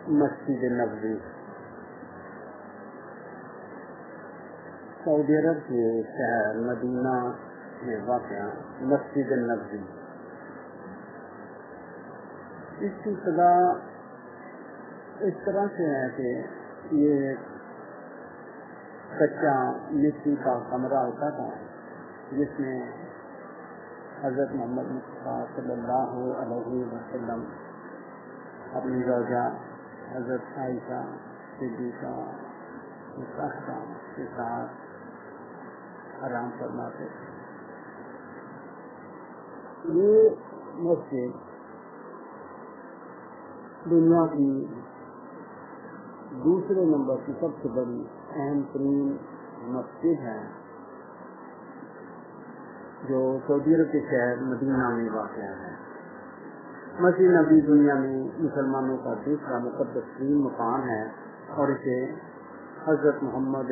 مسجد نبوی سعودی عرب کے شہر مدینہ میں واقع مسجد نبوی، اس کی ابتدا اس طرح سے ہے کہ یہ کچا مٹی کا کمرہ ہوتا تھا جس میں حضرت محمد مصطفیٰ صلی اللہ علیہ وسلم اپنی زوجہ حضرت عائشہ صدیقہ مطہرہ کے ساتھ آرام فرماتے تھے۔ یہ مسجد دنیا کی دوسرے نمبر کی سب سے بڑی اہم ترین مسجد ہے جو سعودی عرب کے شہر مدینہ میں واقع ہے۔ مسجد نبوی دنیا میں مسلمانوں کا دوسرا مقدس ترین مقام ہے اور اسے حضرت محمد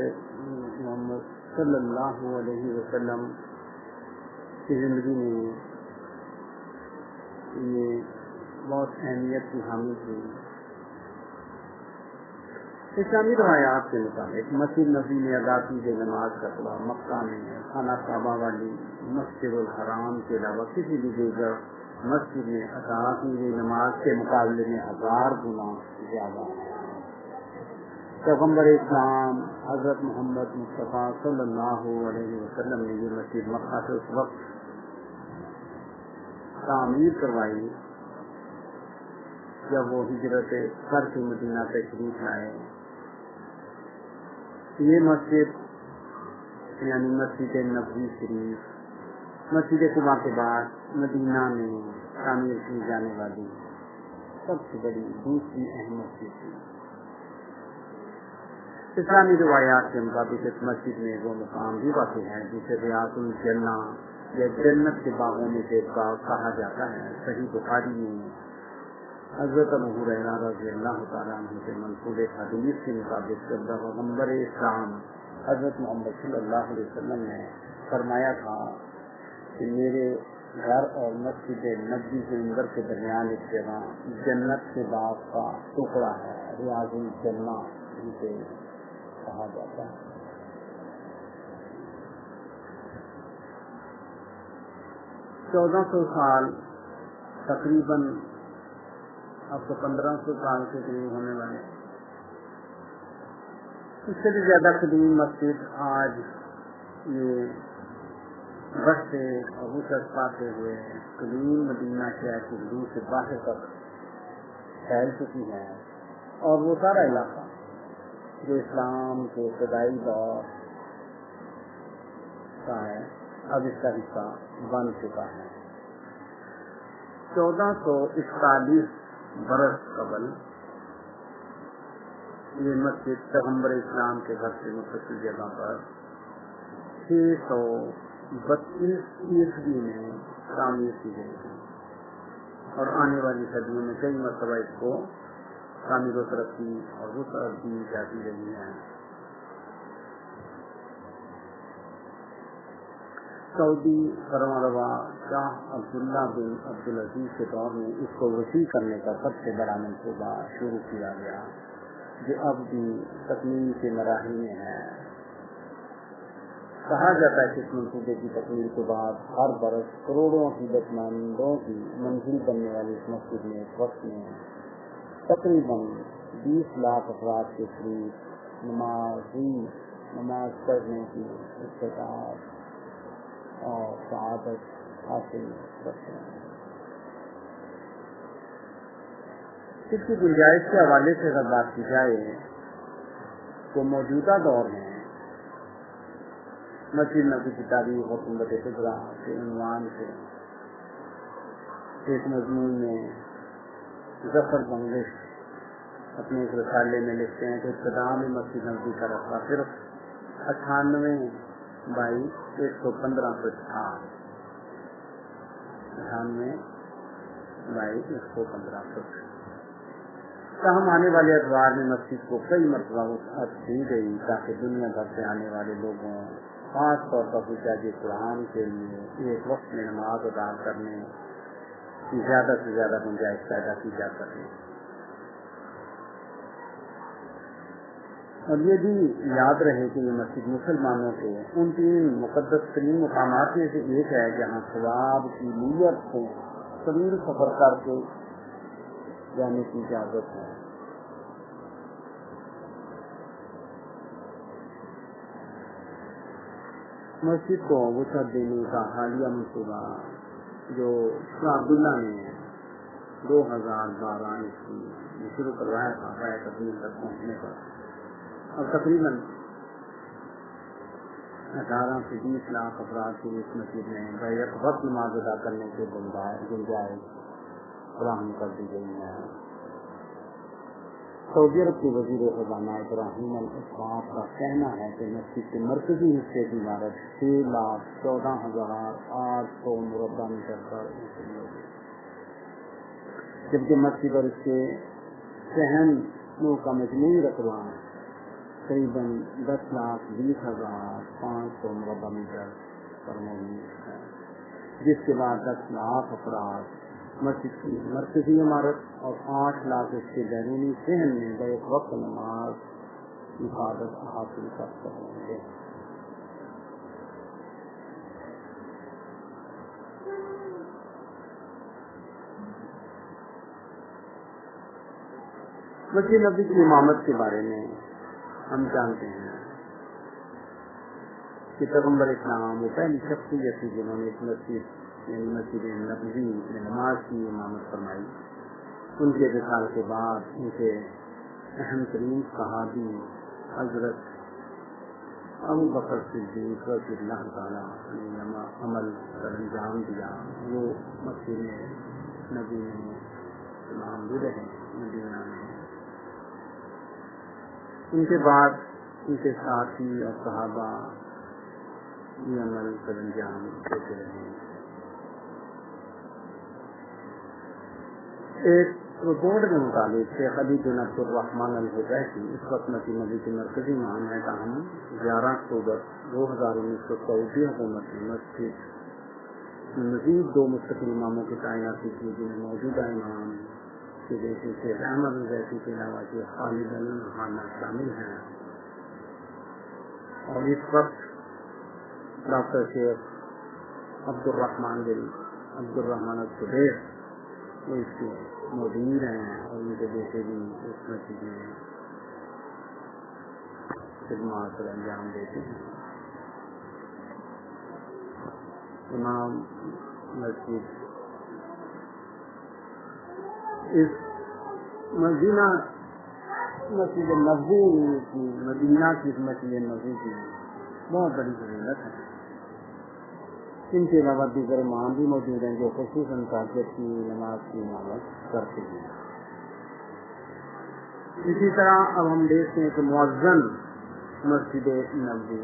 صلی اللہ علیہ وسلم کی زندگی میں یہ بہت اہمیت کی حامل تھی۔ اسلامی روایات کے مطابق مسجد نبوی میں ادا کی گئی نماز کا ثواب مکہ میں خانہ کعبہ والی مسجد الحرام کے علاوہ کسی بھی دیگر مسجد میں ادا کی گئی نماز کے مقابلے میں 1000 گنا زیادہ ہے۔ پیغمبر اسلام حضرت محمد مصطفیٰ صلی اللہ علیہ وسلم نے یہ مسجد مکہ سے اس وقت تعمیر کروائی جب وہ ہجرت کر کے مدینہ تشریف لائے۔ یہ مسجد یعنی مسجد نبوی شریف مسجد قباء کے بعد مدینہ میں تعمیر کی جانے والی سب سے بڑی دوسری اہم مسجد تھی۔ اسلامی روایات کے مطابق اس مسجد میں وہ مقام بھی واقع ہے جسے ریاض الجنہ یا جنت کے باغوں میں سے ایک باغ کہا جاتا ہے۔ صحیح بخاری میں حضرت ابو ہریرہ رضی اللہ تعالیٰ عنہ سے منقول حدیث کے مطابق پیغمبر اسلام حضرت محمد صلی اللہ علیہ وسلم نے فرمایا تھا کہ میرے گھر اور مسجد نبوی کے اندر کے درمیان ایک جگہ جنت کے باغ کا ٹکڑا ہے، ریاض الجنہ جسے کہا جاتا ہے۔ چودہ سو سال تقریباً اب تو 1500 سال کے قریب ہونے والے، اس سے بھی زیادہ قدیم مسجد آج یہ بستے اور وسعت پاتے ہوئے قدیم مدینہ شہر کی حدود سے باہر تک پھیل چکی ہے، اور وہ سارا علاقہ جو اسلام کے ابتدائی دور کا ہے اب اس کا حصہ بن چکا ہے۔ 1441 برس قبل یہ مسجد پیغمبر اسلام کے گھر سے متصل جگہ پر 632 عیسوی میں تعمیر کی گئی تھی، اور آنے والی صدیوں میں کئی مرتبہ اس کو تعمیر و ترقی اور وسعت دی جاتی رہی ہے۔ سعودی فرمانروا شاہ عبداللہ بن عبدالعزیز کے دور میں اس کو وسیع کرنے کا سب سے بڑا منصوبہ شروع کیا گیا جو اب بھی تکمیل کے مراحل میں ہے۔ کہا جاتا ہے کہ اس منصوبے کی تکمیل کے بعد ہر برس کروڑوں عقیدت مندوں کی منزل بننے والی اس مسجد میں ایک وقت میں تقریباً 20 لاکھ افراد کے قریب نماز پڑھنے کی استطاعت اور سعادت حاصل کرتے ہیں۔ اس کی گنجائش کے حوالے سے اگر بات کی جائے تو موجودہ دور میں مسجد نبوی کی تاریخ اور سنت خضرا کے عنوان سے ایک مضمون میں ظفر بنگش اپنے ایک رسالے میں لکھتے ہیں کہ ابتدا میں مسجد نبوی کا رقبہ صرف 98/115 فٹ تھا، 98/115 فٹ۔ تاہم آنے والے ادوار میں مسجد کو کئی مرتبہ وسعت دی گئی تاکہ دنیا بھر سے آنے والے لوگوں خاص طور پر حجاج قرآن کے لیے ایک وقت میں نماز ادا کرنے کی زیادہ سے زیادہ گنجائش پیدا کی جا سکے۔ اور یہ بھی یاد رہے کہ یہ مسجد مسلمانوں کے ان 3 مقدس ترین مقامات میں سے ایک ہے جہاں ثواب کی نیت سے طویل سفر کر کے جانے کی اجازت ہے. مسجد کو وسعت دینے کا حالیہ منصوبہ جو شاہ عبداللہ نے 2012 میں شروع کروایا تھا رائے تقریر تک پہنچنے پر، اور تقریباً 18 سے 20 لاکھ افراد کی اس مسجد میں بیک وقت نماز ادا کرنے کے گنجائش فراہم کر دی گئی ہے. سعودی عرب کے وزیر خزانہ ابراہیم الاسباط کا کہنا ہے کہ مسجد کے مرکزی حصے کی عمارت 6,14,800 مربع میٹر پر منتشر ہوگی، جبکہ مسجد اور اس کے صحنوں کا مجموعی رقبہ تقریباً 10,20,500 مربع میٹر پر موجود ہے، جس کے بعد 10 لاکھ افراد مسجد کی مرکزی عمارت اور 8 لاکھ اس کے بیرونی صحن میں بیک وقت نماز حفاظت حاصل کر سکیں گے. مسجد نبی کی امامت کے بارے میں ہم جانتے ہیں کہ پیغمبر اسلام وہ پہلی شخصیت تھی جنہوں نے اس مسجد نبوی میں نماز کی امامت فرمائی. ان کے وصال کے بعد ان کے اہم ترین صحابی حضرت ابو بکر صدیق رضی اللہ تعالیٰ نے عمل پر انجام دیا. وہ مسجد نبی میں امام بھی رہے مدینہ میں. ان کے بعد ان کے ساتھی اور صحابہ یہ عمل پر انجام دیتے رہے. ایک رپورٹ کے مطابق شیخ علی بن عبد الرحمن الحذیفی اس وقت مسجد نبی کے مرکزی امام ہے. تاہم 11 اکتوبر 2019 کو سعودی حکومت نے مسجد مزید 2 مستقل اماموں کی تعیناتی کی، جن میں موجودہ امام کے بیٹے شیخ احمد الحذیفی کے علاوہ شیخ خالد الحانہ شامل ہیں. اور اس وقت ڈاکٹر شیخ عبد الرحمن الزبیر وہ اس کے مدیر ہیں، اور ان کے بیٹے بھی اس مسجد میں خدمات پر انجام دیتے ہیں. امام مسجد اس مدینہ مسجد نبوی کی مدینہ کی مسجد نبوی کی بہت بڑی ضرورت ہے. ان کے علاوہ دیگر امام بھی موجود ہیں جو خصوصاً تہجد کی نماز کی امامت کرتے ہیں. اسی طرح اب ہم دیکھتے ہیں کہ مؤذن مسجد نبوی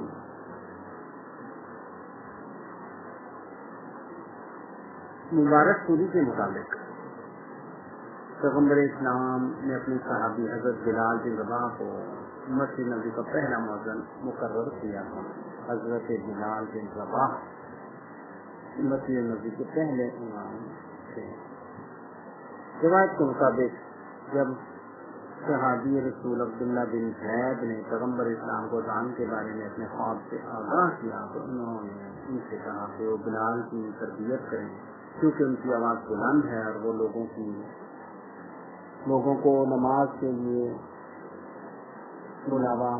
مبارک سوری کے مطابق پیغمبر اسلام نے اپنے صحابی حضرت بلال بن رباح کو مسجد نبوی کا پہلا مؤذن مقرر کیا تھا. حضرت بلال بن رباح مسجد نبوی کے پہلے امام تھے. روایت کے مطابق جب صحابی رسول عبداللہ بن زید نے پیغمبر اسلام کو اذان کے بارے میں اپنے خواب سے آگاہ کیا تو انہوں نے ان سے کہا کہ وہ بلال کی تربیت کریں، کیونکہ ان کی آواز بلند ہے اور وہ لوگوں کو نماز کے لیے بلاوا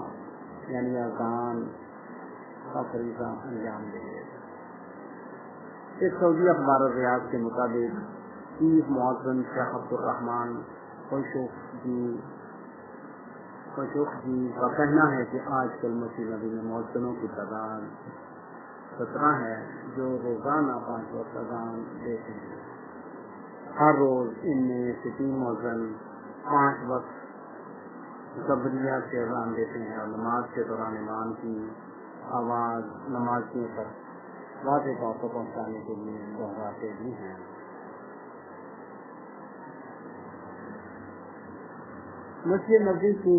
یعنی اذان کا فریضہ انجام دیں گے. ایک سعودی اخبار الریاض کے مطابق چیف مؤذن شیخ عبد الرحمن خشوخ جی کا کہنا ہے کہ آج کل مسجد نبی میں مؤذنوں کی تعداد 17 ہے جو روزانہ 5 وقت اذان دیتے ہیں. ہر روز ان میں سے 3 مؤذن 5 وقت قبریہ سے اذان دیتے ہیں اور نماز کے دوران امام کی آواز نمازیوں پر واضح طور پر پہنچانے کے لیے دہراتے بھی ہیں. مسجد نبوی کی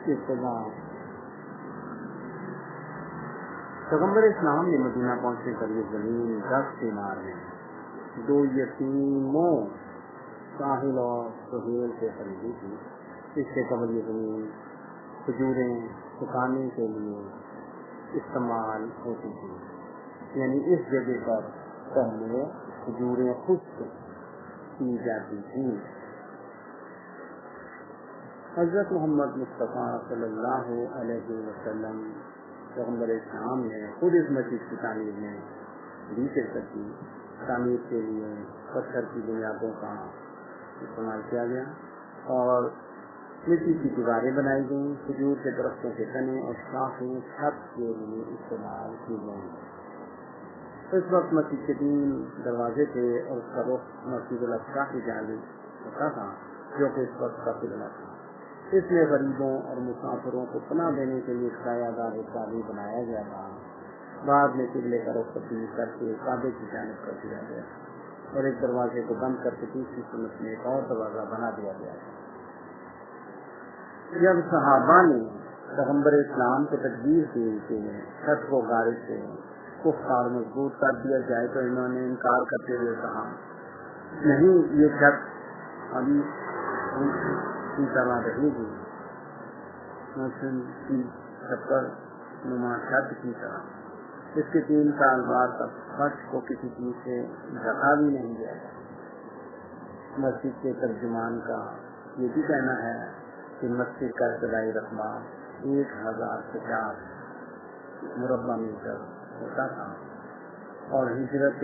ابتدا پیغمبر اسلام نے مدینہ پہنچنے پر یہ زمین 10 دینار میں 2 یتیموں ساحل اور سہیل سے خریدی تھی. اس کے قبل یہ زمین کھجوریں سکھانے کے لیے استعمال ہوتی تھی، یعنی اس جگہ پر پہلے کھجوریں خشک کی جاتی تھی۔ حضرت محمد مصطفیٰ صلی اللہ علیہ وسلم پیغمبر اسلام نے خود اس مسجد کی تعمیر میں بھی شرکت کی۔ تعمیر کے لیے پتھر کی بنیادوں کا استعمال کیا گیا اور مٹی کی دیواریں بنائی گئیں، کھجور کے درختوں کے تنے اور شاخیں چھت کے لیے استعمال کی گئیں۔ اس وقت مسجد کے 3 دروازے تھے اور اس کا رخ مسجد الاقصی کی جانب ہوتا تھا، جو کہ اس وقت کا قبلہ تھا۔ اس میں غریبوں اور مسافروں کو پناہ دینے کے لیے سایہ دار تعبیر بنایا گیا تھا۔ بعد میں قبلے کا رخ تبدیل کر کے کعبے کی جانب کر دیا گیا اور ایک دروازے کو بند کر کے دوسری سنت میں ایک اور دروازہ بنا دیا گیا۔ جب صحابہ نے پیغمبر اسلام کو تجویز دی کہ چھت کو غارب سے پختہ اور مضبوط کر دیا جائے تو انہوں نے انکار کرتے ہوئے کہا، نہیں، یہ چھت ابھی کی طرح رہے گی، موسم کی چھپر نما چھت کی طرح۔ اس کے 3 سال بعد تک فرش کو کسی چیز سے ڈھکا بھی نہیں گیا۔ مسجد کے ترجمان کا یہ بھی کہنا ہے کہ مسجد کا ابتدائی رقبہ 1050 مربع میٹر ہوتا تھا اور ہجرت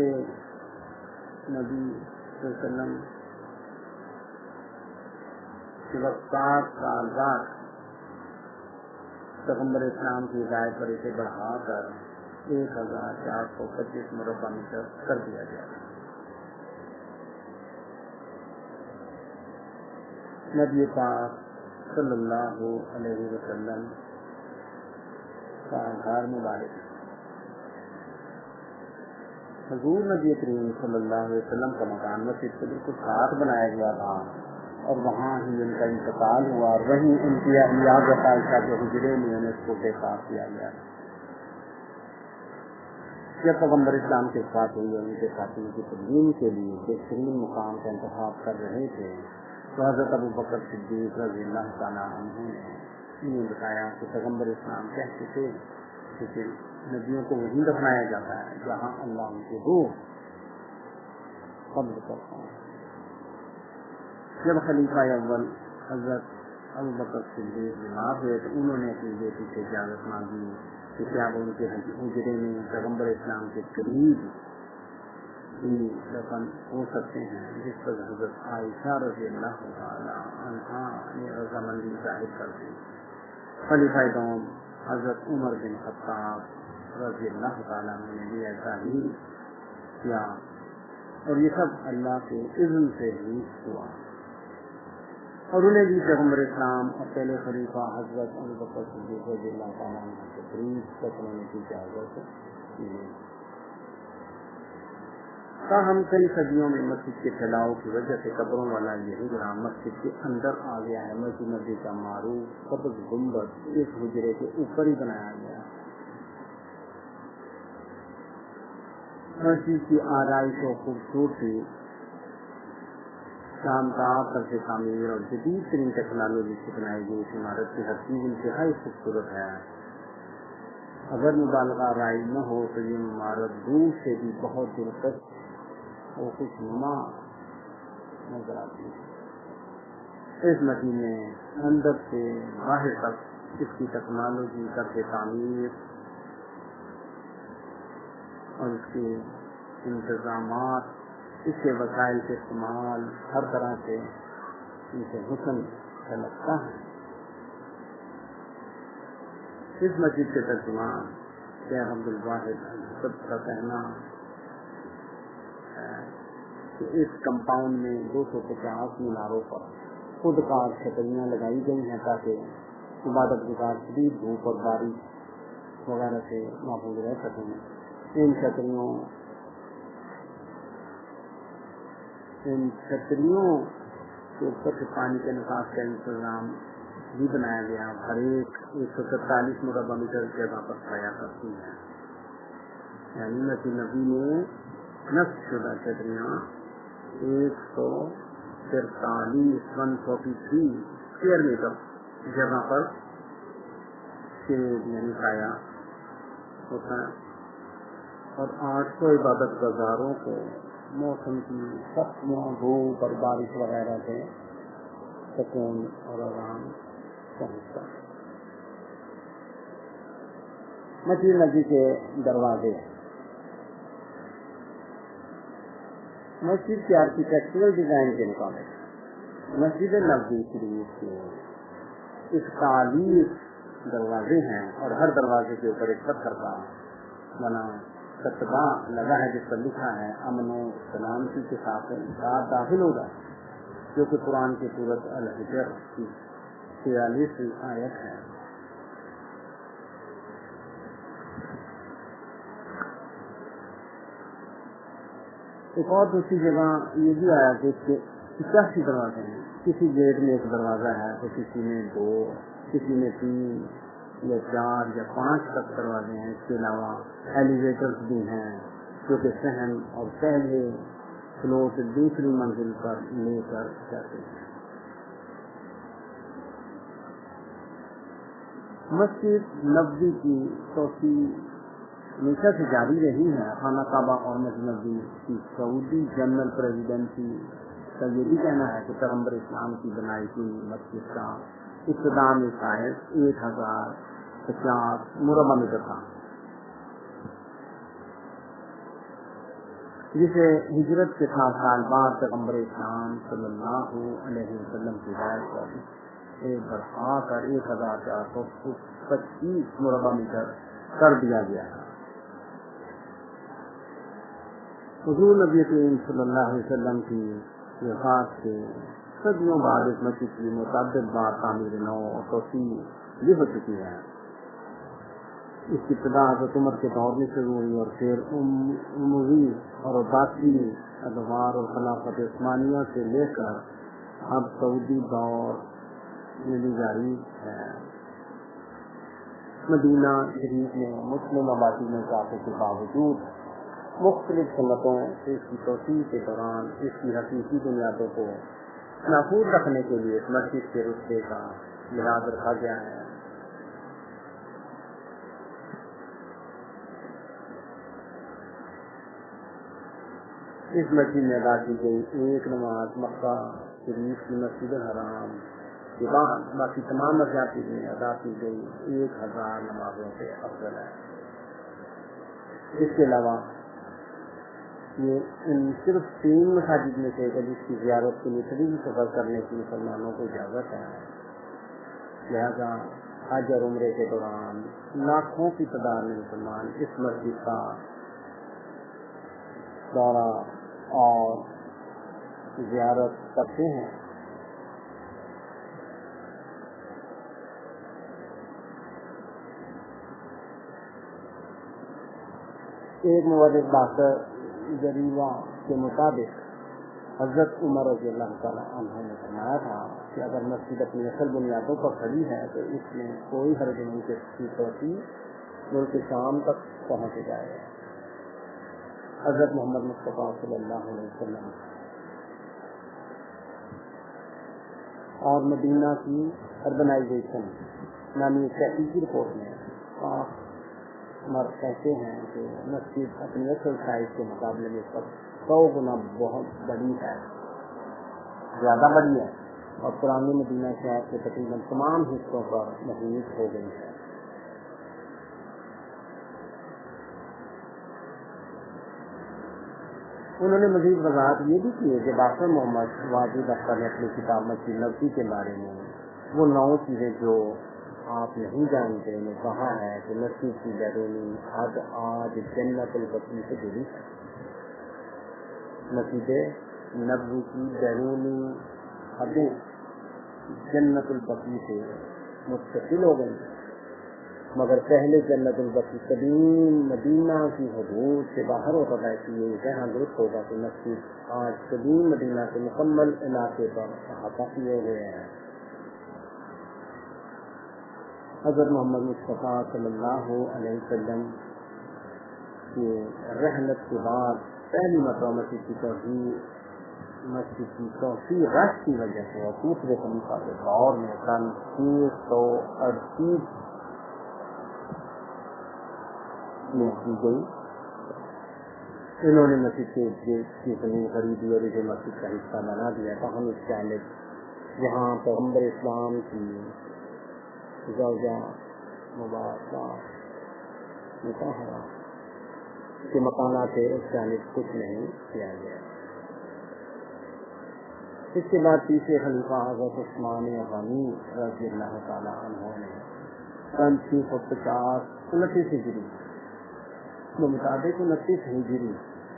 نبی صلی اللہ علیہ وسلم کے وقت 7 سال بعد پیغمبر اسلام کی ہدایت پر اسے بڑھا کر 1425 مربع میٹر کر دیا گیا۔ نبی پاک صلی اللہ علیہ وسلم کا گھر مبارک، حضور نبی کریم صلی اللہ علیہ وسلم کا مکان مسجد کے بالکل ساتھ بنایا گیا تھا اور وہاں ہی ان کا انتقال ہوا اور وہیں ان کی احلیاء عائشہ کے حجرے میں انہیں اس کو بے خاک کیا گیا۔ جب پیغمبر اسلام کے وفات ہوئی اور ان کے خاتمے کی تدوین کے لیے بہترین مقام کا انتخاب کر رہے تھے تو حضرت ابوبکر صدیق رضی اللہ تعالیٰ عنہ نے انہیں بتایا کہ پیغمبر اسلام کہتے تھے کہ نبیوں کو وہیں دفنایا جاتا ہے جہاں اللہ ان کی روح قبض کرتا ہے۔ جب خلیفہ اول حضرت ابوبکر صدیق بیمار ہوئے تو انہوں نے اپنی بیٹی سے اجازت مانگی کہ کیا وہ ان کے حجرے میں پیغمبر اسلام کے قریب ہی دفن ہو سکتے ہیں، جس پر حضرت عائشہ رضی اللہ تعالی عنہا نے رضامندی ظاہر کر دی۔ خلیفہ دوم حضرت عمر بن خطاب رضی اللہ تعالیٰ عنہ نے بھی ایسا ہی کیا اور یہ سب اللہ کے اذن سے ہی ہوا اور انہیں بھی پیغمبر اسلام اور پہلے خلیفہ حضرت ابوبکر صدیق رضی اللہ تعالیٰ عنہ کے قریب دفنانے کی اجازت ملی۔ تاہم کئی صدیوں میں مسجد کے پھیلاؤ کی وجہ سے قبروں والا یہ حجرہ مسجد کے اندر آ گیا ہے۔ مسجد نبی کا معروف قبض گنبد اس حجرے کے اوپر ہی بنایا گیا۔ مسجد کی آرائش و خوبصورتی شاندار طرز تعمیر اور جدید ترین ٹیکنالوجی سے بنائی گئی اس عمارت کی ہر چیز انتہائی خوبصورت ہے۔ اگر مبالغہ رائج نہ ہو تو یہ عمارت دور سے بھی بہت دلکش اور خوشنما نظر آتی ہے۔ اس مسجد میں اندر سے باہر تک اس کی ٹیکنالوجی طرز تعمیر اور اس کے انتظامات، اس کے وسائل کے استعمال، ہر طرح سے ان سے حسن جھلکتا ہے۔ اس مسجد کے ترجمان شیخ عبد الواحد سب کا کہنا ہے کہ اس کمپاؤنڈ میں 250 میناروں پر خود کار چھتریاں لگائی گئی ہیں تاکہ عبادت گزار شدید دھوپ اور بارش وغیرہ سے محفوظ رہ سکیں۔ ان چھتریوں کے اوپر سے پانی کے نکاس کا انتظام بھی بنایا گیا۔ ہر ایک 143 مربع میٹر جگہ پر پایا کرتی ہے، یعنی مسجد نبی میں نصب شدہ چھتریاں 143 اسکوائر میٹر جگہ پر کے نہیں کھایا ہوتا ہے، اور 800 عبادت گزاروں کو موسم کی سختیوں، دھوپ اور بارش وغیرہ سے سکون اور آرام پہنچتا ہے۔ مسجد نبی کے دروازے، مسجد کے آرکیٹیکچرل ڈیزائن کے مطابق مسجد نبوی شریف کے 41 دروازے ہیں، اور ہر دروازے کے اوپر ایک پتھر کا بنا کتبہ لگا ہے جس پر لکھا ہے امن و سلامتی کے ساتھ داخل ہوگا، جو کہ قرآن کی سورۃ الحجر کی 43ویں آیت ہے۔ ایک اور دوسری جگہ یہ بھی آیا کہ 85 دروازے ہیں، کسی گیٹ میں ایک دروازہ ہے تو کسی میں 2، کسی میں 3 یا 4 یا 5 تک دروازے ہیں۔ اس کے علاوہ ایلیویٹرز بھی ہیں جو کہ صحن اور پہلے فلور سے دوسری منزل پر لے کر جاتے ہیں۔ مسجد نبوی کی توسیع ہمیشہ سے جاری رہی ہے۔ خانہ کعبہ اور مسجد نبوی کی سعودی جنرل پریزیڈنسی کا یہ بھی کہنا ہے کہ پیغمبر اسلام کی بنائی ہوئی مسجد کا ابتدا میں شاید 1050 مربع میٹر تھا، جسے ہجرت کے 7 سال بعد پیغمبر اسلام صلی اللہ علیہ وسلم کی ہدایت پر برپا کر 1425 مربع میٹر کر دیا گیا ہے۔ حضور نبی کریم صلی اللہ علیہ وسلم کی وفات سے صدیوں بعد اس مسجد کی متعدد بار تعمیر نو اور توسیع بھی ہو چکی ہے۔ اس کی ابتدا حضرت عمر کے دور میں شروع ہوئی اور پھر اموی اور عباسی ادوار اور خلافت عثمانیہ سے لے کر اب سعودی دور میں بھی جاری ہے۔ مدینہ شریف میں مسلم آبادی میں اضافے کے باوجود مختلف سنتوں سے اس کی توسیع کے دوران اس کی حقیقی بنیادوں کو محفوظ رکھنے کے لیے اس مسجد کے رتبے کا لحاظ رکھا گیا ہے۔ اس مسجد میں ادا کی گئی ایک نماز مکہ شریف کی مسجد الحرام کے بعد باقی تمام مساجد میں ادا کی گئی 1000 نمازوں سے افضل ہے۔ اس کے علاوہ یہ ان صرف 3 مساجد میں سے جس کی زیارت کے لیے طویل سفر کرنے کی مسلمانوں کو اجازت ہے، لہذا حج اور عمرے کے دوران لاکھوں کی تعداد میں مسلمان اس مسجد کا دورہ اور زیارت کرتے ہیں۔ ایک مورخ ڈاکٹر جریوہ کے مطابق حضرت عمر رضی اللہ تعالیٰ عنہ نے فرمایا تھا کہ اگر مسجد اپنی اصل بنیادوں پر کھڑی ہے تو اس میں کوئی حرج نہیں کہ اس کی توسیع ملک شام تک پہنچ جائے۔ حضرت محمد مصطفیٰ صلی اللہ علیہ وسلم اور مدینہ کی اربنائزیشن نامی ایک تحقیقی رپورٹ میں مرد کہتے ہیں کہ مسجد اپنی اصل سائز کے مقابلے میں 100 گنا بہت بڑی ہے، زیادہ بڑی ہے، اور پرانی مدینہ شہر کے تقریباً تمام حصوں پر محیط ہو گئی ہے۔ انہوں نے مزید وضاحت یہ بھی کی ہے کہ ڈاکٹر محمد واجد اختر نے اپنی کتاب مسجد نبوی کے بارے میں وہ 9 چیزیں جو آپ نہیں جانتے نے کہا ہے کہ مسجد کی بیرونی حد آج جنت البقیع سے جڑی ہے۔ مسجد نبوی کی بیرونی حدیں جنت البقیع سے متصل ہو گئی، مگر پہلے جنت البقیع قدیم مدینہ کی حدود سے باہر ہوتا تھا، اس لیے ذہن درست ہوگا کہ مسجد آج قدیم مدینہ کے مکمل علاقے پر احاطہ کیے ہوئے ہیں۔ حضرت محمد مصطفیٰ صلی اللہ علیہ وسلم کی رحلت کے بعد پہلی مرتبہ مسجد کی توسیع رش کی وجہ سے اور دوسرے خلیفہ کے دور میں سن 338 میں کی گئی. انہوں نے مسجد کی زمین خریدی اور اسے مسجد کا حصہ بنا دیا. تو ہم اس جانب یہاں پیغمبر اسلام کی زوجہ مبارکہ مطہرہ کے مکانات ہے اس جانب کچھ نہیں کیا گیا. اس کے بعد تیسرے خلیفہ حضرت عثمان غنی رضی اللہ تعالیٰ عنہ نے سن 650 29 ہجری بمطابق 29 ہجری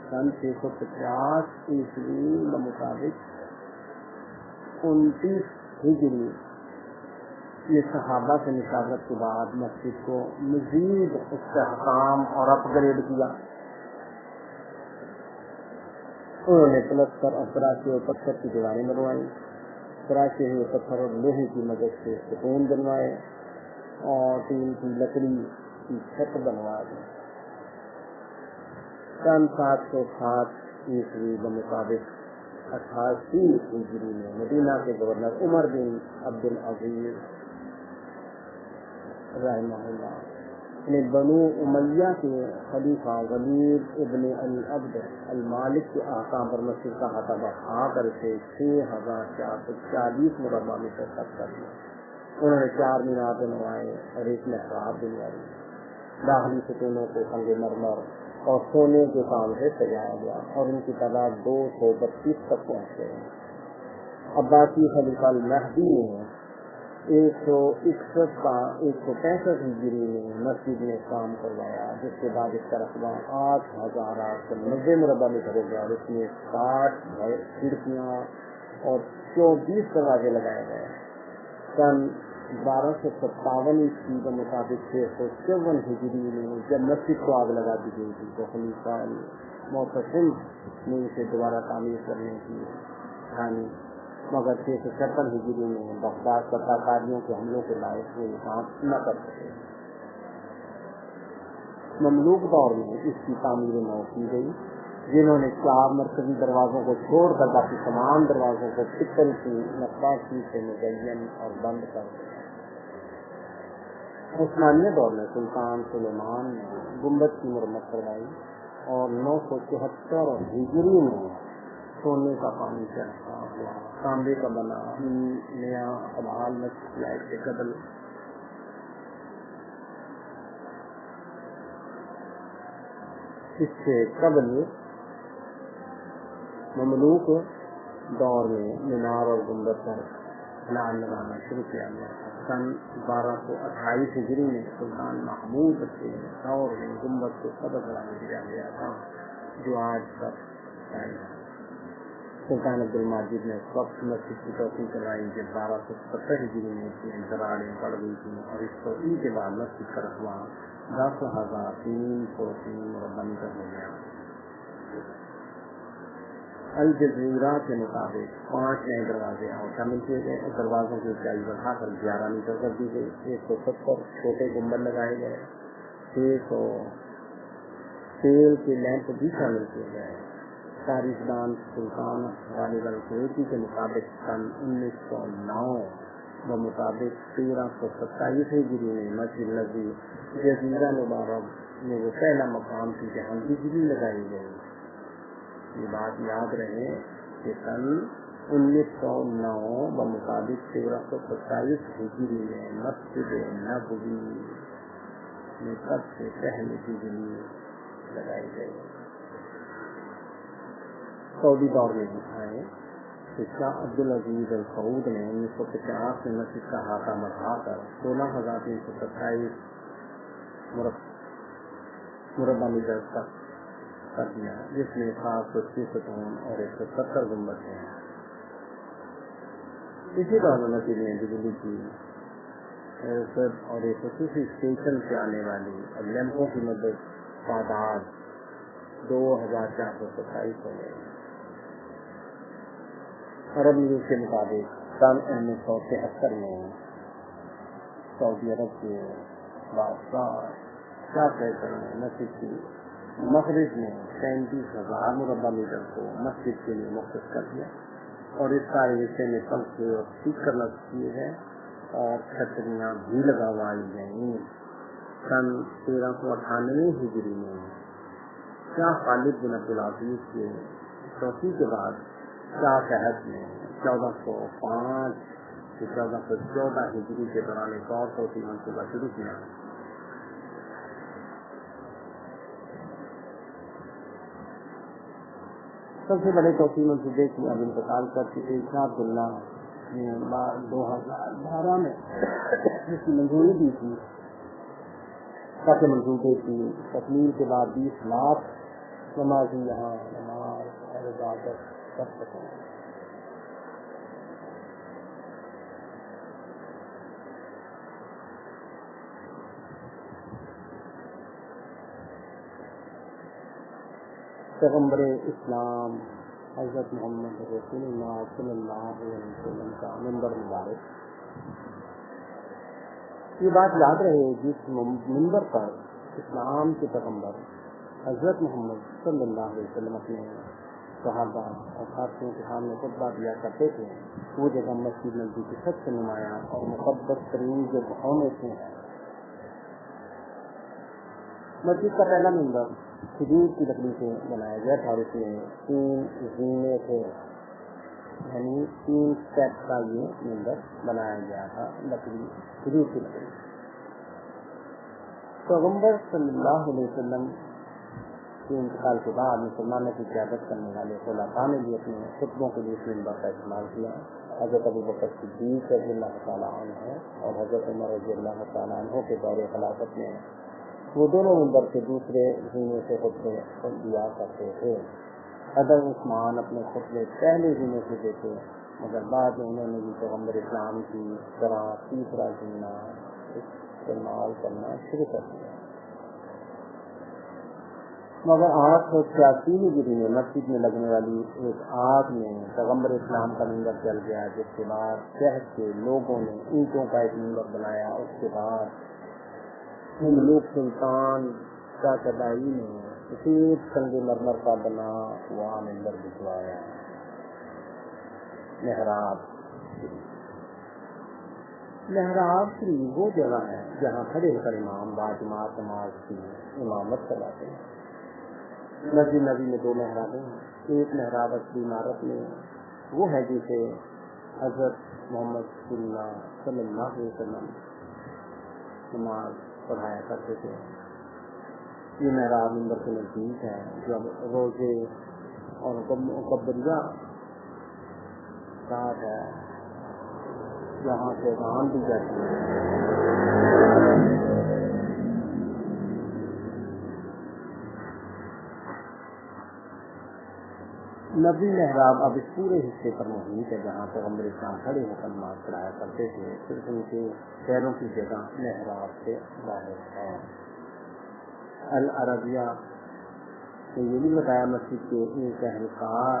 سن 650 عیسوی بمطابق 29 ہجری یہ صحابہ سے مشاورت کے بعد مسجد کو مزید استحکام اور اپ گریڈ کیا. انہوں نے پلستر اور تراشے اور پتھر کی دیواریں بنوائی. تراشے ہوئے پتھر اور لوہے کی مدد سے ستون بنوائے اور ٹین کی لکڑی کی چھت بنوا دی. سن 707 عیسوی بمطابق 88 ہجری میں مدینہ کے گورنر عمر بن عبد العزیز رحمہ اللہ نے بنو امیہ کے خلیفہ ولید ابن العبد المالک کے احکام پر مسجد کا احاطہ بڑھا کر اسے 6440 مربع میٹر تک کر دیا. انہوں نے 4 مینار بنوائے اور ایک محراب بنوائی. داخلی ستونوں کو سنگ مرمر اور سونے کے کام سے سجایا گیا اور ان کی تعداد 232 تک پہنچ گئی. عباسی خلیفہ المہدی نے 161 کا 165 ہجری میں مسجد میں کام کروایا, جس کے بعد اس کا رقبہ 8890 مربع میٹر ہو گیا اور اس میں 60 کھڑکیاں اور 24 دروازے لگائے گئے. سن 1257 عیسوی کے مطابق 654 ہجری میں جب مسجد کو آگ لگا دی گئی تھی تو خلیفہ معتصم نے اسے دوبارہ تعمیر کرنے کی ٹھانی, مگر 656 ہجری میں بغداد پر تاتاریوں کے حملوں کے باعث وہ کام نہ کر سکے. مملوک دور میں اس کی تعمیر نو کی گئی, جنہوں نے 4 مرکزی دروازوں کو چھوڑ کر باقی تمام دروازوں کو پتل کی نقاشی سے مزین اور بند کر دیا. عثمانیہ دور میں سلطان سلیمان نے گنبد کی مرمت کروائی اور 974 ہجری میں سونے کا پانی چڑھتا ہوا تانبے کا بنا نیا ابحال مسجد کے قبل اس سے قبل مملوک دور میں مینار اور گنبد پر ڈھلان لگانا شروع کیا گیا. سن 1228 ہجری میں سلطان محمود کے دور میں گنبد کو قبل قرار دیا گیا تھا جو آج تک جاری ہے. سلطان عبد الماجد نے اس وقت مسجد کی توسیع کروائی جب 1270 ہجری میں اس میں دراڑیں پڑ گئی تھیں اور اس توسیع کے بعد مسجد کا رقبہ 10,303 مربع میٹر ہو گیا. الجزیرہ کے مطابق 5 نئے دروازے اور شامل کیے گئے. دروازوں کی اونچائی بڑھا کر 11 میٹر کر دی گئی. 170 چھوٹے گنبد لگائے گئے. 600 تیل کے لیمپ بھی شامل کیے گئے. تاریخدان سلطان غالب الکویتی کے مطابق سن 1909 بمطابق 1327 ہجری میں مسجد نبوی جزیرہ مبارک میں وہ پہلا مقام تھی جہاں بجلی لگائی گئی. یہ بات یاد رہے کہ سن 1909 بمطابق 1327 ہجری میں مسجد نبوی میں سب سے پہلے بجلی لگائی گئی. سعودی دور میں آئے شاہ عبد العزیز الفعود نے 1950 میں مسجد کا احاطہ بڑھا کر 16,327 مربع میٹر تک کر دیا, جس میں 730 ستون اور 170 گنبد ہیں. اسی طرح مسجد میں بجلی کی اور ایک خصوصی اسٹیشن سے آنے والی اور لیمپوں کی مدد تعداد 2,427 ہو گئی. عرب نیوز کے مطابق سن 1973 میں سعودی عرب کے بادشاہ شاہ فیصل نے مسجد کی مغرب میں 35,000 مربع میٹر کو مسجد کے لیے مختص کر دیا اور اس سارے حصے میں پنکھے اور اسپیکر لگ کیے گئے اور چھتریاں بھی لگوائی گئیں. سن 1398 ہجری میں شاہ خالد بن عبدالعزیز کے توسیع کے بعد شاہ فہد نے 1405 سے 1414 ہجری کے دوران ایک اور توسیع منصوبہ شروع کیا. سب سے بڑے توسیع منصوبے کی اب انتقال کر چکے شاہ عبداللہ نے 2012 میں اس کی منظوری دی تھی تاکہ منصوبے کی تکمیل کے بعد 20 لاکھ نمازی یہاں نماز اور عبادت کر سکیں. پیغمبر اسلام حضرت محمد رسول اللہ صلی اللہ علیہ وسلم کا منبر مبارک. یہ بات یاد رہے جس منبر پر اسلام کے پیغمبر حضرت محمد صلی اللہ علیہ وسلم اپنے صحابہ اور ساتھیوں کے سامنے خطبہ دیا کرتے تھے وہ جگہ مسجد نبی کی سب سے نمایاں اور مقدس ترین جگہوں میں سے ہے. مسجد کا پہلا منبر کھجور کی لکڑی سے بنایا گیا تھا اور اس میں 3 زینے تھے، یعنی 3 سیٹ کا یہ منبر بنایا گیا تھا لکڑی کھجور کی لکڑی. پیغمبر صلی اللہ علیہ وسلم کے انتقال کے بعد مسلمانوں کی قیادت کرنے والے خلفاء نے بھی اپنے خطبوں کے لیے اس منبر کا استعمال کیا. حضرت ابوبکر صدیق رضی اللہ تعالیٰ عنہ اور حضرت عمر رضی اللہ تعالیٰ عنہ کے دور خلافت میں وہ دونوں منبر کے دوسرے زینے سے خطبے دیا کرتے تھے. حضرت عثمان اپنے خطبے پہلے زینے سے دیتے مگر بعد میں انہوں نے بھی پیغمبر اسلام کی طرح تیسرا زینہ استعمال کرنا شروع کر دیا. مگر 886 ہجری میں مسجد میں لگنے والی ایک آگ میں پیغمبر اسلام کا منبر جل گیا جس کے بعد شہر کے لوگوں نے اینٹوں کا ایک منبر بنایا. اس کے بعد مملوک سلطان شاہ چدائی نے سفید سنگ مرمر کا بنا ہوا منبر بچوایا. محراب شریف وہ جگہ ہے جہاں کھڑے ہو کر امام باجماعت نماز کی امامت کرواتے ہیں. مسجد نبی میں 2 محرابیں ہیں. ایک محراب اصلی عمارت میں وہ ہے جسے حضرت محمد صلی اللہ علیہ وسلم نماز پڑھایا کرتے تھے. یہ محراب منبر کے نزدیک ہے. جب روزے اور مقبریہ ساتھ ہے یہاں سے اذان دی جاتی ہے. نبی محراب اب اس پورے حصے پر محیط ہے جہاں پیغمبر اسلام کھڑے ہو کر نماز پڑھایا کرتے تھے. صرف ان کے پیروں کی جگہ محراب سے باہر ہے. العربیہ نے یہ بھی بتایا مسجد کے ایک اہلکار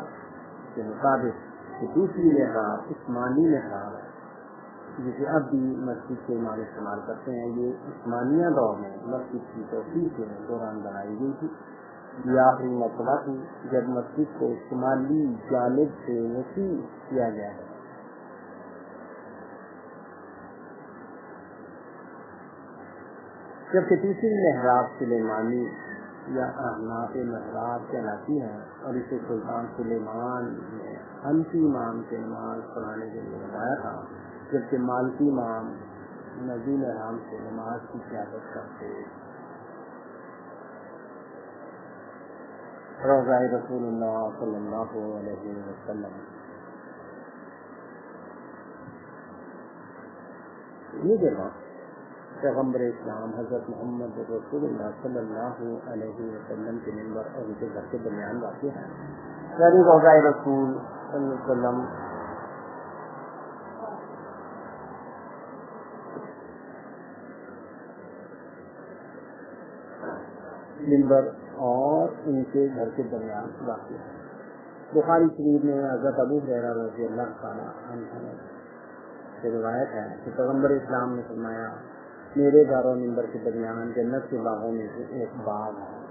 کے مطابق کہ دوسری محراب عثمانی محراب ہے جسے اب بھی مسجد کے امام استعمال کرتے ہیں. یہ عثمانیہ دور میں مسجد کی توسیع کے دوران بنائی گئی تھی. یہ آخری مرتبہ تھی جب مسجد کو شمالی جانب سے وسیع کیا گیا ہے. جبکہ تیسری محراب سلیمانی یا احناف محراب کہلاتی ہے اور اسے سلطان سلیمان نے حنفی امام کے نماز پڑھانے کے لیے بنایا تھا جبکہ مالکی امام نبی محراب سے نماز کی قیادت کرتے. روضہ رسول اللہ صلی اللہ علیہ وسلم یہ جگہ پیغمبر اسلام حضرت محمد رسول اللہ صلی اللہ علیہ وسلم کے منبر اور ان کے گھر کے درمیان واقع ہے. یعنی روضہ رسول صلی اللہ علیہ وسلم منبر اور ان کے گھر کے درمیان واقع ہے. بخاری شریف میں حضرت ابو ہریرہ رضی اللہ تعالیٰ عنہ سے روایت ہے کہ پیغمبر اسلام نے فرمایا میرے گھر اور منبر کے درمیان جنت کے باغوں میں سے ایک باغ ہے.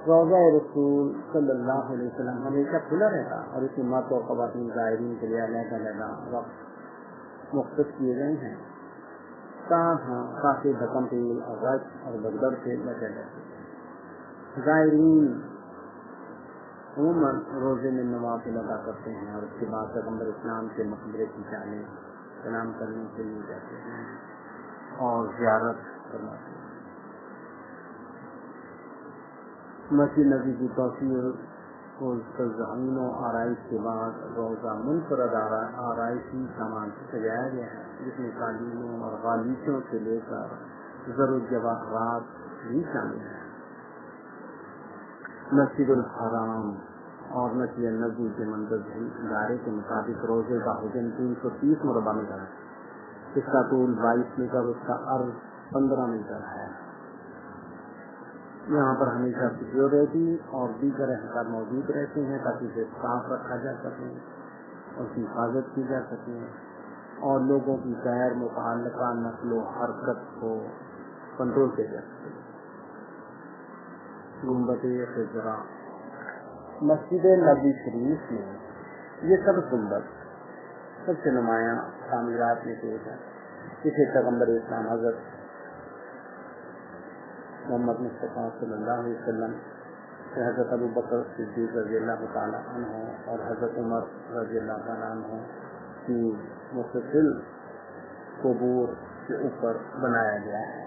روضہ رسول صلی اللہ علیہ وسلم ہمیشہ کھلا رہتا اور اس میں مرد اور خواتین زائرین کے لیے علیحدہ وقت مختص کیے گئے ہیں. کافی بھکم پیل آغاز اور بغدر سے بچا جاتے زائرین عموماً روزے میں نوافل ادا کرتے ہیں اور اس کے بعد پیغمبر اسلام کے مقبرے کی جانب سلام کرنے کے لیے جاتے ہیں اور زیارت کرواتے ہیں. مسجد نبی کی توسیع کو ذہین و آرائش کے بعد روزہ منفرد آرائشی سامان سے سجایا گیا ہے جس میں قالینوں اور غالیچوں سے لے کر ضرور جواہرات بھی شامل ہیں. مسجد الحرام اور مسجد نبوی کے منتظم ادارے کے مطابق روزے کا حجم 330 مربع میٹر ہے. اس کا طول 22 میٹر، اس کا عرض 15 میٹر ہے. یہاں پر ہمیشہ سیکیورٹی اور دیگر احکام موجود رہتے ہیں تاکہ اسے صاف رکھا جا سکے، اس کی حفاظت کی جا سکے اور لوگوں کی غیر متعلقہ نقل و حرکت کو کنٹرول کیا جا سکے. گنبد خضرا مسجد نبی شریف میں یہ سب گنبد سب سے نمایاں تعمیرات میں سے ایک ہے. اسے پیغمبر اسلام حضرت محمد مصطفیٰ صلی اللہ علیہ وسلم سے حضرت ابو بکر صدیق رضی اللہ تعالیٰ عنہ اور حضرت عمر رضی اللہ تعالیٰ عنہ کی مستقل قبور کے اوپر بنایا گیا ہے.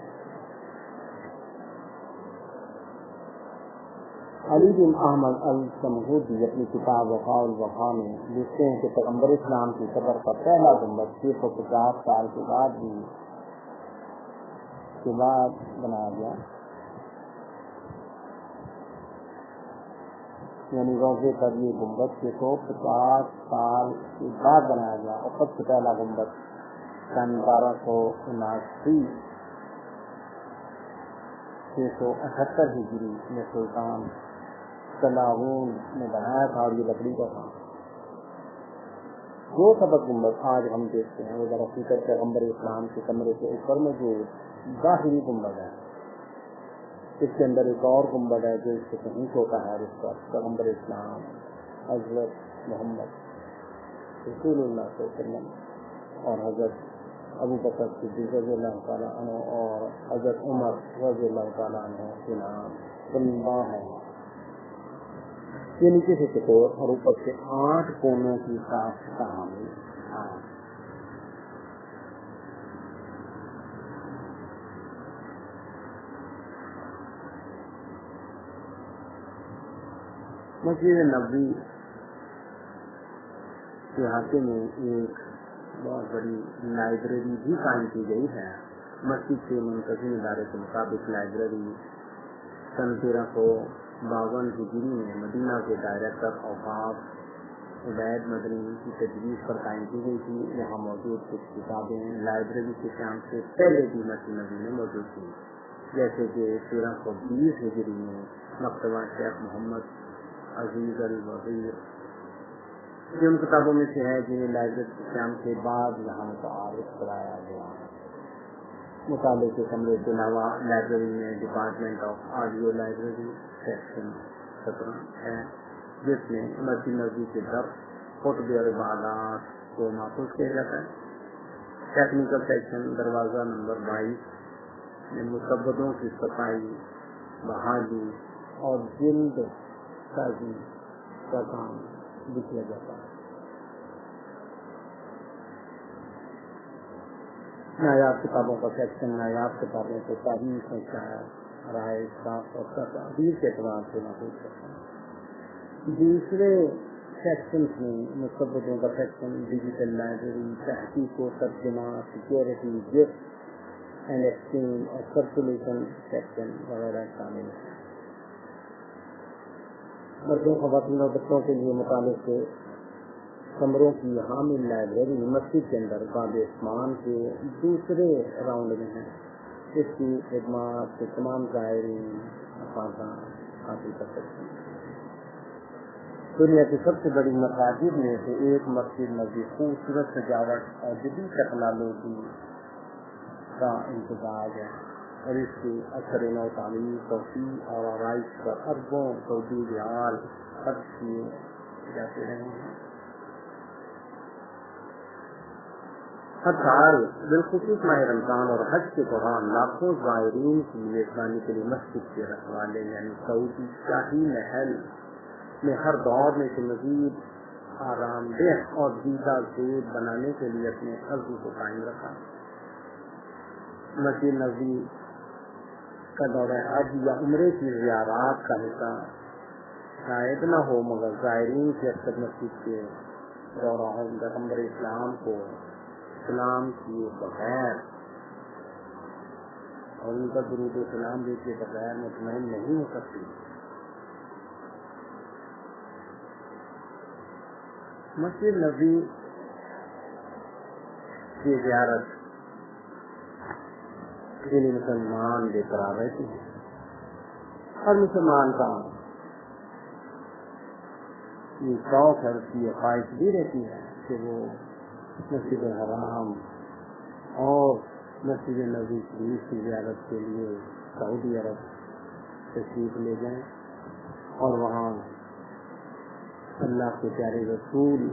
علی بن احمد السمہودی اپنی کتاب وفاء الوفا میں لکھتے ہیں کہ پیغمبر اسلام کی قبر کا پہلا گنبد 650 سال کے بعد بنایا گیا، یعنی روزے پر یہ گنبد 650 سال کے بعد بنایا گیا. اور سب سے پہلا گنبد سن 1279 678 ہجری میں سلطان سلاؤن نے بنایا تھا اور یہ لکڑی کا تھا. جو سبق گنبد آج ہم دیکھتے ہیں وہ دراصل پیغمبر اسلام کے کمرے کے اوپر میں جو ظاہری گنبد ہے، اس کے اندر ایک اور گنبد ہے جو اس سے کہیں چھوٹا ہے اور اس پر پیغمبر اسلام حضرت محمد رسول اللہ صلی اللہ علیہ وسلم اور حضرت ابو بکر صدیق رضی اللہ تعالیٰ عنہ اور حضرت عمر رضی اللہ تعالیٰ عنہ کے نام بنوا ہے. یہ نیچے سے چکور اور اوپر سے 8 کونوں کی صاف تعمیر. مسجد نبوی کے احاطے میں ایک بہت بڑی لائبریری بھی قائم کی گئی ہے. مسجد کے منتظم ادارے کے مطابق لائبریری سن 1352 ہجری میں مدینہ کے ڈائریکٹر اوقاف عبید مدنی کی تجویز پر قائم کی گئی تھی. یہاں موجود کچھ کتابیں لائبریری کے قیام سے پہلے بھی مسجد نبوی میں موجود تھیں، جیسے کہ 1320 ہجری میں مکتبہ شیخ محمد عزیز الوزیر، یہ ان کتابوں میں سے ہے جنہیں لائبریری کے قیام کے بعد یہاں متعارف کرایا گیا. مطالعے کے کمرے کے علاوہ لائبریری میں department of audio library section 17 ہے جس میں مسجد نبوی کے درس خطبے اور عبادات کو محفوظ کیا جاتا ہے. ٹیکنیکل سیکشن دروازہ نمبر 22 میں مسودوں کی صفائی، بحالی اور جلد سازی کا کام بھی کیا جاتا ہے. نایاب کتابوں کا سیکشن نایاب کتابوں کو تاریخ میں شاعر رائے صاف اور تعبیر کے اعتبار سے محفوظ کرتا ہے. دوسرے سیکشنز میں مسودوں کا سیکشن ڈیجیٹل لائبریری، تحقیق و ترجمہ، سیکیورٹی، گفٹ اینڈ ایکسچینج اور سرکولیشن سیکشن وغیرہ شامل ہیں. مردوں، خواتین اور بچوں کے لیے متعلق کمروں کی حامل لائبریری مسجد کے اندر باب عثمان کے دوسرے راؤنڈ میں ہے. اس کی خدمات کے تمام زائرین افادہ حاصل کر سکتے ہیں. دنیا کی سب سے بڑی مساجد میں سے ایک مسجد نبوی خوبصورت سجاوٹ اور جدید ٹیکنالوجی کا امتزاج ہے اور اس کی اثر نو تعمیر، توسیع اور آرائش پر اربوں سعودی ریال خرچ کیے جاتے رہے ہیں. ہر سال بالخصوص ماہ رمضان اور حج کے دوران لاکھوں زائرین کی میزبانی کے لیے مسجد کے رکھوالے یعنی سعودی شاہی محل میں ہر دور میں سے مزید آرام دہ اور دیدہ زیب بنانے کے لیے اپنے عزم کو قائم رکھا. مسجد نبوی کا دورہ حج یا عمرے کی زیارات کا حصہ شاید نہ ہو، مگر زائرین کی اکثر مسجد کے دورہ پیغمبر اسلام کو سلام کیے بغیر اور ان کا درود و سلام دیتے بغیر مطمئن نہیں ہو سکتی. مسجد نبوی کی زیارت کے لیے مسلمان بے قرار رہتے ہیں. ہر مسلمان کا یہ شوق ہے، اس کی خواہش بھی رہتی ہے کہ وہ مسجد الحرام اور مسجد نبوی شریف کی زیارت کے لیے سعودی عرب تشریف لے جائیں اور وہاں اللہ کے پیارے رسول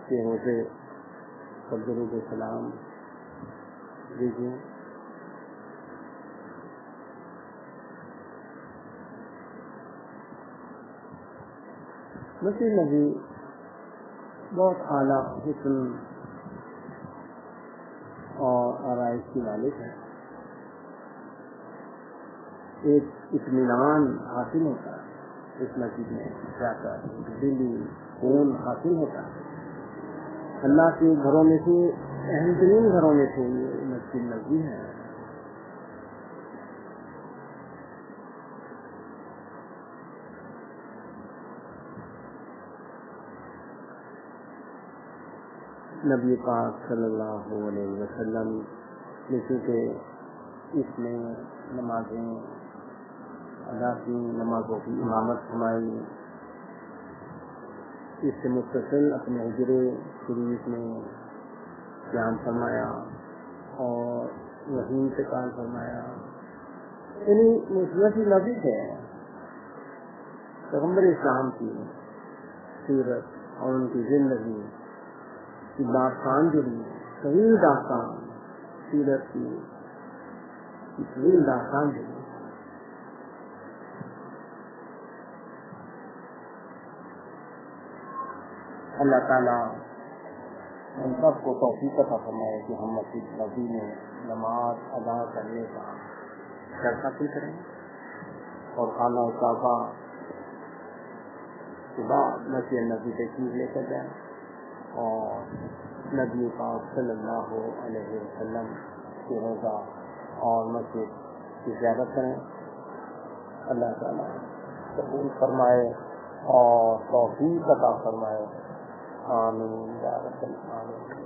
کے روزے پر درود و سلام دیجیے. مسجد نبوی بہت اعلیٰ حسن اور آرائش کی مالک ہے. ایک اطمینان حاصل ہوتا ہے اس مسجد میں جا کر، دلی سکون حاصل ہوتا ہے. اللہ کے گھروں میں سے اہم ترین گھروں میں سے یہ مسجد نبوی ہے. نبی پاک صلی اللہ علیہ وسلم نے چونکہ اس میں نمازیں ادا کی، نمازوں کی امامت فرمائی، اس سے متصل اپنے حجر شریف میں قیام فرمایا اور وہیں انتقال فرمایا. یعنی مسجد نبوی ہے پیغمبر اسلام کی سیرت اور ان کی زندگی کی داستان جڑی ہے، طویل داستان سیرت کی طویل داستان جڑی ہے. اللہ تعالیٰ ہم سب کو توفیق عطا فرمائے کہ ہم مسجد نبوی میں نماز ادا کرنے کا شرف حاصل کریں اور خانہ کعبہ کے بعد مسجد نبوی تشریف لے کر جائیں اور نبی پاک صلی اللہ علیہ وسلم کے روضہ اور مسجد کی زیارت کریں. اللہ تعالیٰ قبول فرمائے اور توفیق عطا فرمائے. آمین یا رب العالمین.